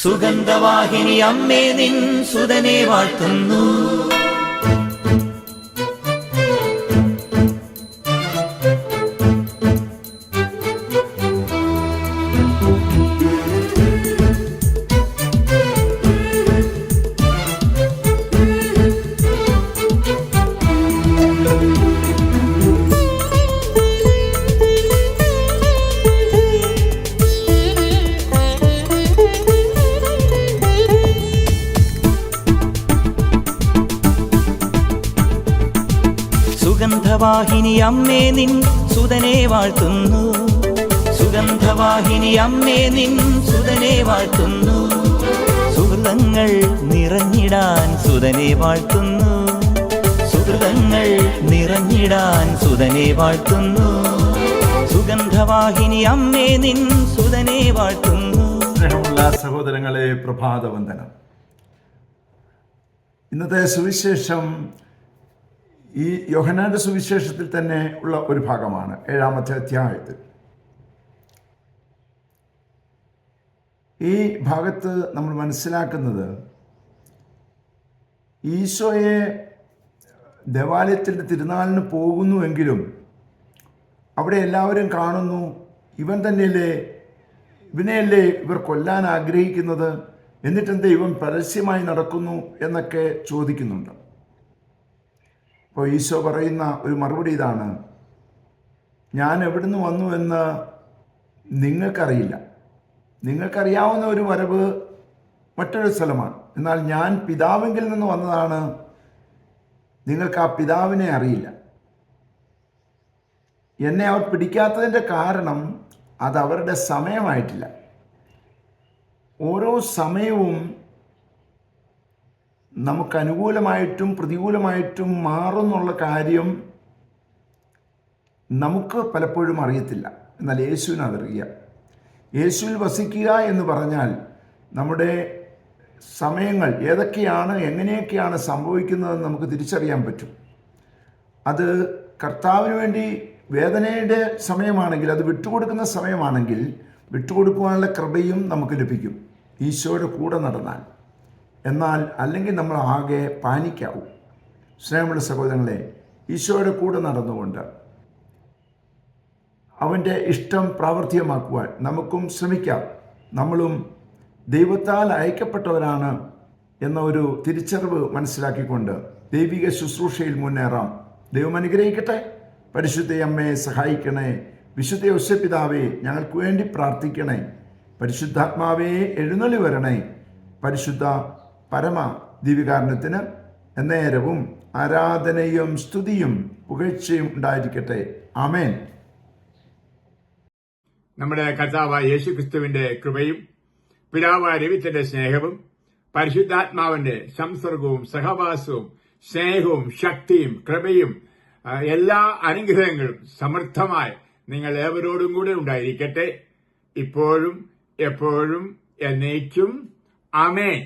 സുഗന്ധവാഹിനി അമ്മേ നിൻ സുതനെ വാഴ്ത്തുന്നു. സുഗന്ധവാഹിനി അമ്മേ നിൻ സുതനെ വാഴ്ത്തുന്നു. സുഗന്ധവാഹിനി അമ്മേ നിൻ സുതനെ വാഴ്ത്തുന്നു. സുഹൃതങ്ങൾ നിറഞ്ഞിടാൻ സുതനെ വാഴ്ത്തുന്നു. സുഹൃതങ്ങൾ നിറഞ്ഞിടാൻ സുതനെ വാഴ്ത്തുന്നു. സുഗന്ധവാഹിനി അമ്മേ നിൻ സുതനെ വാഴ്ത്തുന്നു. സ്നേഹമുള്ള സഹോദരങ്ങളെ, പ്രഭാതവന്ദനം. ഇന്നത്തെ സുവിശേഷം ഈ യോഹന്നാന്റെ സുവിശേഷത്തിൽ തന്നെ ഉള്ള ഒരു ഭാഗമാണ്, 7-ാമത്തെ അധ്യായത്തിൽ. ഈ ഭാഗത്ത് നമ്മൾ മനസ്സിലാക്കുന്നത് ഈശോയെ ദേവാലയത്തിൻ്റെ തിരുനാളിന് പോകുന്നുവെങ്കിലും അവിടെ എല്ലാവരും കാണുന്നു, ഇവനെയല്ലേ ഇവർ കൊല്ലാൻ ആഗ്രഹിക്കുന്നത്, എന്നിട്ടെന്താ ഇവൻ പരസ്യമായി നടക്കുന്നു എന്നൊക്കെ ചോദിക്കുന്നുണ്ട്. അപ്പോൾ ഈശോ പറയുന്ന ഒരു മറുപടി ഇതാണ്: ഞാൻ എവിടുന്ന് വന്നു എന്ന് നിങ്ങൾക്കറിയില്ല. നിങ്ങൾക്കറിയാവുന്ന ഒരു വരവ് മറ്റൊരു സ്ഥലമാണ്, എന്നാൽ ഞാൻ പിതാവിങ്കിൽ നിന്ന് വന്നതാണ്. നിങ്ങൾക്ക് ആ പിതാവിനെ അറിയില്ല. എന്നെ അവർ പിടിക്കാത്തതിൻ്റെ കാരണം അത് അവരുടെ സമയമായിട്ടില്ല. ഓരോ സമയവും നമുക്ക് അനുകൂലമായിട്ടും പ്രതികൂലമായിട്ടും മാറുന്നുള്ള കാര്യം നമുക്ക് പലപ്പോഴും അറിയത്തില്ല. എന്നാൽ യേശുവിന് അതറിയാം. യേശുവിൽ വസിക്കുക എന്ന് പറഞ്ഞാൽ നമ്മുടെ സമയങ്ങൾ ഏതൊക്കെയാണ്, എങ്ങനെയൊക്കെയാണ് സംഭവിക്കുന്നതെന്ന് നമുക്ക് തിരിച്ചറിയാൻ പറ്റും. അത് കർത്താവിന് വേണ്ടി വേദനയുടെ സമയമാണെങ്കിൽ, അത് വിട്ടുകൊടുക്കുന്ന സമയമാണെങ്കിൽ വിട്ടുകൊടുക്കുവാനുള്ള കൃപയും നമുക്ക് ലഭിക്കും ഈശോയുടെ കൂടെ നടന്നാൽ. എന്നാൽ അല്ലെങ്കിൽ നമ്മൾ ആകെ പാനിക്കാവും. സ്നേഹമുള്ള സഹോദരങ്ങളെ, ഈശോയുടെ കൂടെ നടന്നുകൊണ്ട് അവൻ്റെ ഇഷ്ടം പ്രാവർത്തികമാക്കുവാൻ നമുക്കും ശ്രമിക്കാം. നമ്മളും ദൈവത്താൽ അയക്കപ്പെട്ടവരാണ് എന്ന ഒരു തിരിച്ചറിവ് മനസ്സിലാക്കിക്കൊണ്ട് ദൈവിക ശുശ്രൂഷയിൽ മുന്നേറാം. ദൈവം അനുഗ്രഹിക്കട്ടെ. പരിശുദ്ധ അമ്മയെ സഹായിക്കണേ. വിശുദ്ധ ഔസേപ്പിതാവേ, ഞങ്ങൾക്ക് വേണ്ടി പ്രാർത്ഥിക്കണേ. പരിശുദ്ധാത്മാവേ, എഴുന്നള്ളി വരണേ. പരിശുദ്ധ പരമ ദിവ്യകാരുണ്യത്തിന് എന്നേരവും ആരാധനയും സ്തുതിയും പുകഴ്ചയും ഉണ്ടായിരിക്കട്ടെ. ആമേൻ. നമ്മുടെ കർത്താവായ യേശുക്രിസ്തുവിന്റെ കൃപയും പിതാവായ ദൈവത്തിന്റെ സ്നേഹവും പരിശുദ്ധാത്മാവിന്റെ സംസർഗവും സഹവാസവും സ്നേഹവും ശക്തിയും കൃപയും എല്ലാ അനുഗ്രഹങ്ങളും സമൃദ്ധമായി നിങ്ങൾ ഏവരോടും കൂടെ ഉണ്ടായിരിക്കട്ടെ, ഇപ്പോഴും എപ്പോഴും എന്നേക്കും. ആമേൻ.